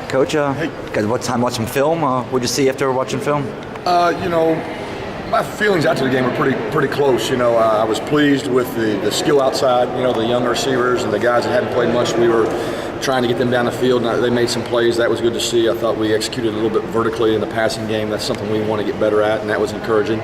Coach, guys, what time watching film? What'd you see after watching film? My feelings after the game were pretty close. I was pleased with the skill outside. The young receivers and the guys that hadn't played much. We were trying to get them down the field, and they made some plays. That was good to see. I thought we executed a little bit vertically in the passing game. That's something we want to get better at, and that was encouraging.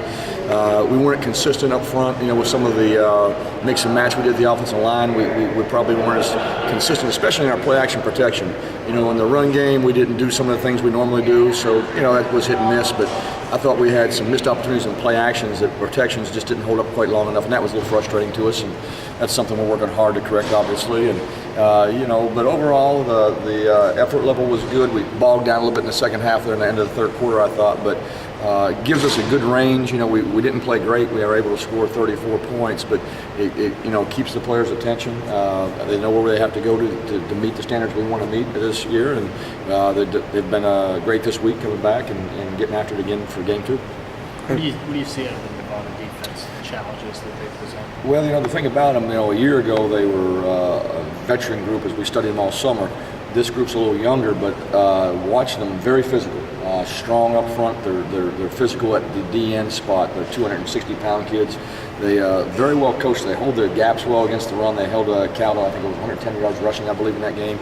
We weren't consistent up front, with some of the mix and match we did the offensive line. We probably weren't as consistent, especially in our play action protection. In the run game, we didn't do some of the things we normally do, so that was hit and miss. But I thought we had some missed opportunities in play actions that protections just didn't hold up quite long enough, and that was a little frustrating to us. And that's something we're working hard to correct, obviously. And but overall, the effort level was good. We bogged down a little bit in the second half there in the end of the third quarter, I thought, but it gives us a good range. We didn't play great. We were able to score 34 points, but it keeps the players' attention. They know where they have to go to meet the standards we want to meet this year, and they've been great this week coming back and getting after it again for game 2. What do you see out of the Nevada defense, the challenges that they present? Well, the thing about them, a year ago they were a veteran group as we studied them all summer. This group's a little younger, but watching them, very physical, strong up front. They're physical at the DN spot. They're 260-pound kids. They very well coached. They hold their gaps well against the run. They held Cal, I think it was 110 yards rushing, I believe, in that game.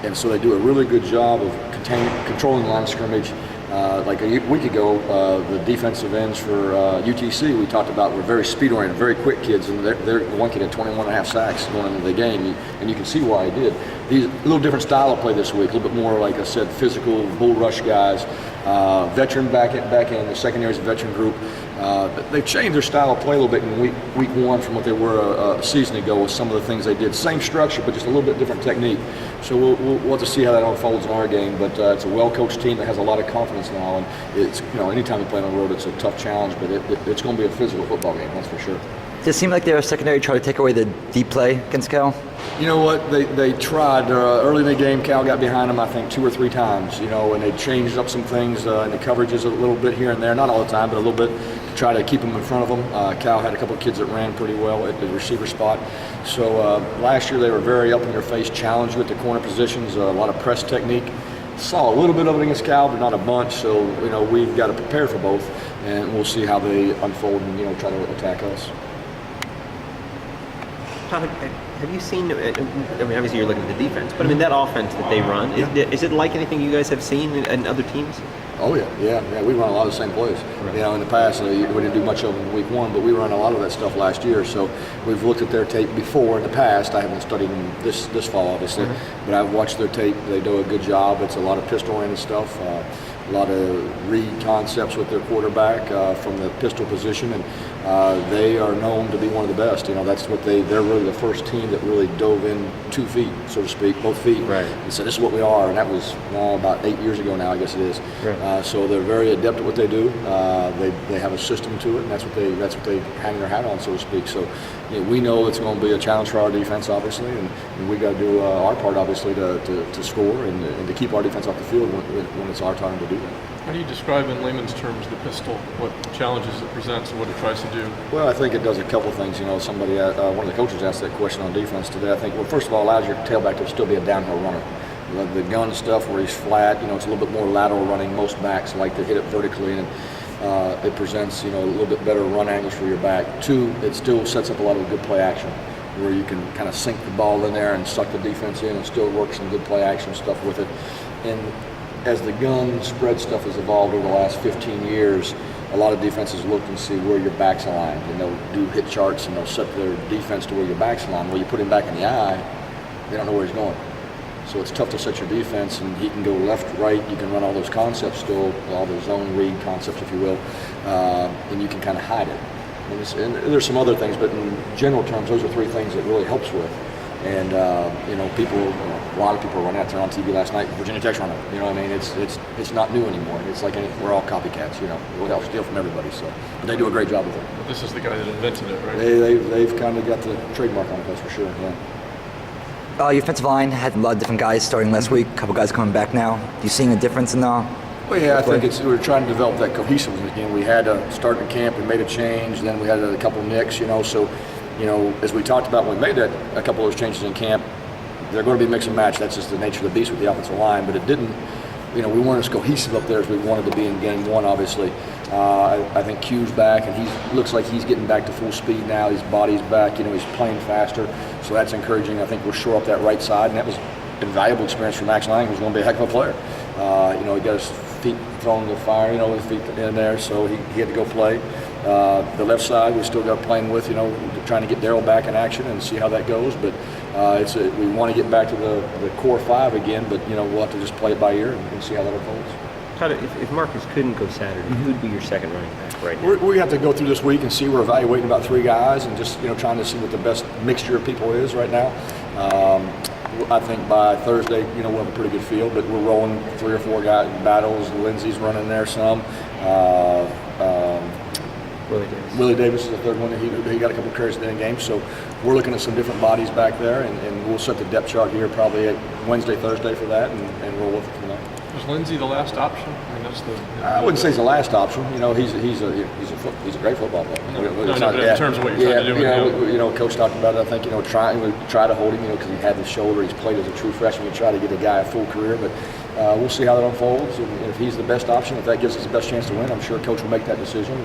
And so they do a really good job of controlling the line of scrimmage. Like a week ago, the defensive ends for UTC we talked about were very speed-oriented, very quick kids, and one kid had 21.5 sacks going into the game, and you can see why he did. These a little different style of play this week, a little bit more, like I said, physical, bull rush guys, veteran back in the secondaries, veteran group. They've changed their style of play a little bit in week 1 from what they were a season ago with some of the things they did. Same structure, but just a little bit different technique. So we'll have to see how that unfolds in our game. But it's a well-coached team that has a lot of confidence now. And it's anytime you play on the road, it's a tough challenge. But it's going to be a physical football game, that's for sure. Does it seem like their secondary tried to take away the deep play against Cal? You know what? They tried. Early in the game, Cal got behind them, I think, 2 or 3 times, and they changed up some things in the coverages a little bit here and there. Not all the time, but a little bit to try to keep them in front of them. Cal had a couple of kids that ran pretty well at the receiver spot. So last year they were very up in their face, challenged with the corner positions, a lot of press technique. Saw a little bit of it against Cal, but not a bunch. So, we've got to prepare for both, and we'll see how they unfold and, try to attack us. Todd, have you seen, obviously you're looking at the defense, but that offense that they run, is it like anything you guys have seen in other teams? Oh, yeah. We run a lot of the same plays. Right. In the past, we didn't do much of them in week 1, but we ran a lot of that stuff last year. So we've looked at their tape before in the past. I haven't studied them this fall, obviously, but I've watched their tape. They do a good job. It's a lot of pistol-oriented stuff. A lot of read concepts with their quarterback from the pistol position, and they are known to be one of the best. That's what they're really the first team that really dove in 2 feet, so to speak, both feet, right, and said, this is what we are, and that was about 8 years ago now, I guess it is. Right. So they're very adept at what they do. They have a system to it, and that's what they hang their hat on, so to speak. So we know it's going to be a challenge for our defense, obviously, and we got to do our part, obviously, to score and to keep our defense off the field when it's our time to do that. How do you describe in layman's terms the pistol, what challenges it presents and what it tries to do? Well, I think it does a couple things. Somebody, one of the coaches asked that question on defense today. I think, well, first of all, it allows your tailback to still be a downhill runner. The gun stuff where he's flat, it's a little bit more lateral running. Most backs like to hit it vertically, and it presents, a little bit better run angles for your back. 2, it still sets up a lot of good play action where you can kind of sink the ball in there and suck the defense in and still work some good play action stuff with it. And as the gun spread stuff has evolved over the last 15 years, a lot of defenses look and see where your back's aligned, and they'll do hit charts and they'll set their defense to where your back's aligned. Well, you put him back in the eye, they don't know where he's going. So it's tough to set your defense, and he can go left, right. You can run all those concepts still, all the zone read concepts, if you will, and you can kind of hide it. And there's some other things, but in general terms, those are 3 things it really helps with. And a lot of people run out there on TV last night. Virginia Tech's running. It's not new anymore. It's like we're all copycats. We'll all steal from everybody. So, but they do a great job with it. But this is the guy that invented it, right? They've kind of got the trademark on it, that's for sure. Yeah. Your offensive line had a lot of different guys starting last week. A couple guys coming back now. You seeing a difference in the? Well, yeah, I think we're trying to develop that cohesiveness again. We had a start in camp. We made a change. Then we had a couple nicks. So. As we talked about when we made a couple of those changes in camp, they're going to be mix and match. That's just the nature of the beast with the offensive line. But it didn't. We weren't as cohesive up there as we wanted to be in game one, obviously. I think Q's back, and he looks like he's getting back to full speed now. His body's back. He's playing faster, so that's encouraging. I think we'll shore up that right side, and that was invaluable experience for Max Lang, who's going to be a heck of a player. He got his feet thrown in the fire, with his feet in there, so he had to go play. The left side, we still got playing with, trying to get Darryl back in action and see how that goes. But we want to get back to the core five again, but we'll have to just play it by ear and see how that unfolds. Todd, if Marcus couldn't go Saturday, who'd be your second running back right now? We have to go through this week and see. We're evaluating about 3 guys and just trying to see what the best mixture of people is right now. I think by Thursday, we'll have a pretty good feel, but we're rolling 3 or 4 guy battles. Lindsey's running there some. Willie Davis is the third one. He got a couple of carries in the game, so we're looking at some different bodies back there, and we'll set the depth chart here probably at Wednesday, Thursday for that, and roll with it from there. Was Lindsey the last option? I wouldn't say he's the last option. He's a great football player. But in terms of what you're trying to do with him. Coach talked about it. I think we try to hold him, because he had the shoulder. He's played as a true freshman. We try to get a guy a full career, but we'll see how that unfolds. And if he's the best option, if that gives us the best chance to win, I'm sure Coach will make that decision.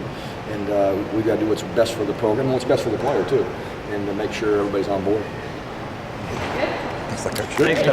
And we got to do what's best for the program and what's best for the player too, and to make sure everybody's on board. Thanks, Coach. Thanks, Todd.